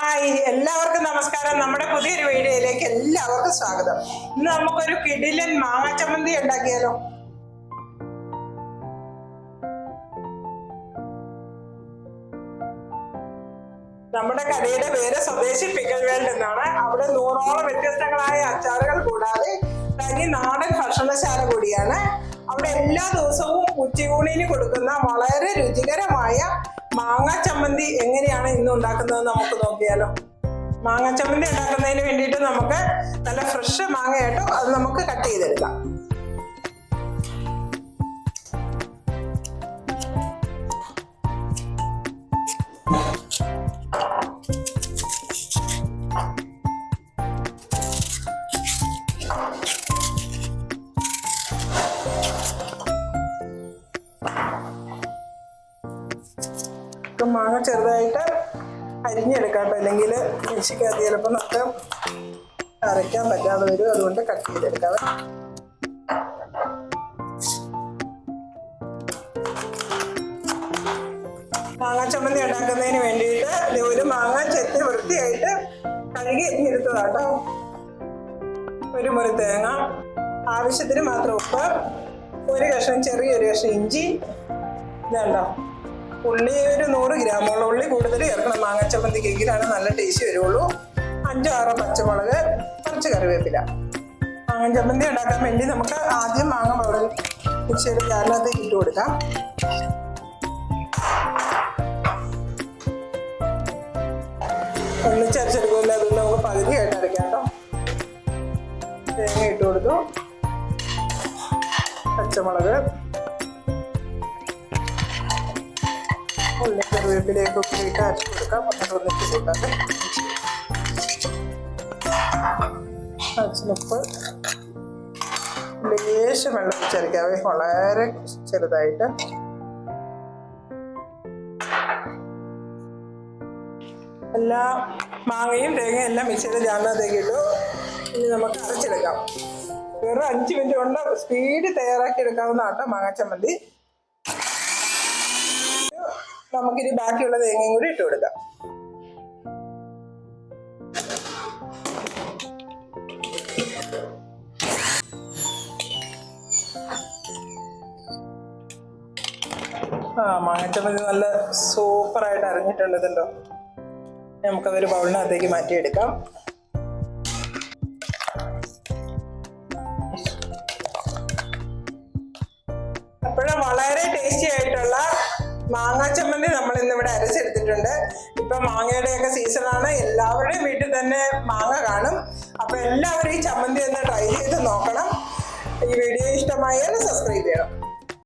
Hi, എല്ലാവർക്കും നമസ്കാരം. നമ്മുടെ പുതിയൊരു വീഡിയോയിലേക്ക് എല്ലാവർക്കും സ്വാഗതം. ഇന്ന് നമുക്കൊരു കിടിലൻ മാങ്ങ ചമ്മന്തി ഉണ്ടാക്കിയാലോ? നമ്മുടെ കടയുടെ പേര് സ്വദേശി പിക്കിൾ വേൾഡ് എന്നാണ്. അവിടെ 100ഓളം വ്യത്യസ്തങ്ങളായ അച്ചാറുകൾ കൂടാതെ തനി നാടൻ ഭക്ഷണശാല കൂടിയാണ്. അവിടെ എല്ലാ ദിവസവും ഉച്ചയൂണിന് കൊടുക്കുന്ന വളരെ രുചികരമായ മാങ്ങ ചമ്മന്തി എങ്ങനെയാണ് ഇന്ന് ഉണ്ടാക്കുന്നത് നമുക്ക് നോക്കിയാലോ. മാങ്ങ ചമ്മന്തി ഉണ്ടാക്കുന്നതിന് വേണ്ടിയിട്ട് നമുക്ക് നല്ല ഫ്രഷ് മാങ്ങ കേട്ടോ, അത് നമുക്ക് കട്ട് ചെയ്തെടുക്കാം. മാങ്ങ ചെറുതായിട്ട് അരിഞ്ഞെടുക്കാം, അല്ലെങ്കിൽ മിക്സിക്കകത്ത് ചിലപ്പോൾ നമുക്ക് അരയ്ക്കാൻ പറ്റാതെ വരും. അതുകൊണ്ട് കട്ട് ചെയ്തെടുക്കാം. മാങ്ങ ചമ്മന്തി ഉണ്ടാക്കുന്നതിന് വേണ്ടിയിട്ട് ഒരു മാങ്ങ ചെത്തി വൃത്തിയായിട്ട് കഴുകി എടുത്തതാട്ടോ. ഒരു മുറി തേങ്ങ, ആവശ്യത്തിന് മാത്രം ഉപ്പ്, ഒരു കഷ്ണം ചെറിയൊരു കഷ്ണം ഇഞ്ചി, ഇതുണ്ടോ ഉള്ളി ഒരു 100 ഗ്രാമോളം. ഉള്ളി കൂടുതൽ ചേർക്കണം മാങ്ങ ചമ്മന്തിക്ക്, എങ്കിലാണ് നല്ല ടേസ്റ്റ് വരുള്ളൂ. 5-6 പച്ചമുളക്, കുറച്ച് കറിവേപ്പില. മാങ്ങ ചമ്മന്തി ഉണ്ടാക്കാൻ വേണ്ടി നമുക്ക് ആദ്യം മാങ്ങ പൗഡർ മിക്സിയുടെ ജാറിനകത്തേക്ക് ഇട്ട് കൊടുക്കാം. ഒന്നിച്ചരച്ചെടുക്കില്ല, അതുകൊണ്ട് നമുക്ക് പകുതിയായിട്ട് അരയ്ക്കാം കേട്ടോ. തേങ്ങ ഇട്ട് കൊടുത്തു, പച്ചമുളക്, ഉള്ളി, കറിവേപ്പിലേക്ക് ഇട്ട് അരച്ച് കൊടുക്കാം. എന്നിട്ട് ഒന്നിച്ച് കൂട്ടാതെ ഉപ്പ്, ലേശം വെള്ളം ഒഴിച്ചരയ്ക്കാവേ, വളരെ ചെറുതായിട്ട്. എല്ലാ മാങ്ങയും തേങ്ങയും എല്ലാം മിക്സിയുടെ ജാറിനകത്തേക്ക് ഇട്ടു. ഇനി നമുക്ക് അരച്ചെടുക്കാം. വെറും 5 മിനിറ്റ് കൊണ്ട് സ്പീഡ് തയ്യാറാക്കി എടുക്കാവുന്ന ആട്ടോ മാങ്ങ ചമ്മന്തി. നമുക്കിനി ബാക്കിയുള്ള തേങ്ങയും കൂടി ഇട്ട് കൊടുക്കാം. മാങ്ങച്ചമ്മന്തി നല്ല സൂപ്പറായിട്ട് അരഞ്ഞിട്ടുണ്ട്. ഇതുണ്ടോ, നമുക്കതൊരു ബൗളിനകത്തേക്ക് മാറ്റിയെടുക്കാം. അപ്പോഴും വളരെ ടേസ്റ്റി ആയിട്ടുള്ള മാങ്ങ ചമ്മന്തി നമ്മൾ ഇന്നിവിടെ അരച്ചെടുത്തിട്ടുണ്ട്. ഇപ്പൊ മാങ്ങയുടെയൊക്കെ സീസണാണ്, എല്ലാവരുടെയും വീട്ടിൽ തന്നെ മാങ്ങ കാണും. അപ്പൊ എല്ലാവരും ഈ ചമ്മന്തി ഒന്ന് ട്രൈ ചെയ്ത് നോക്കണം. ഈ വീഡിയോ ഇഷ്ടമായാൽ സബ്സ്ക്രൈബ് ചെയ്യണം.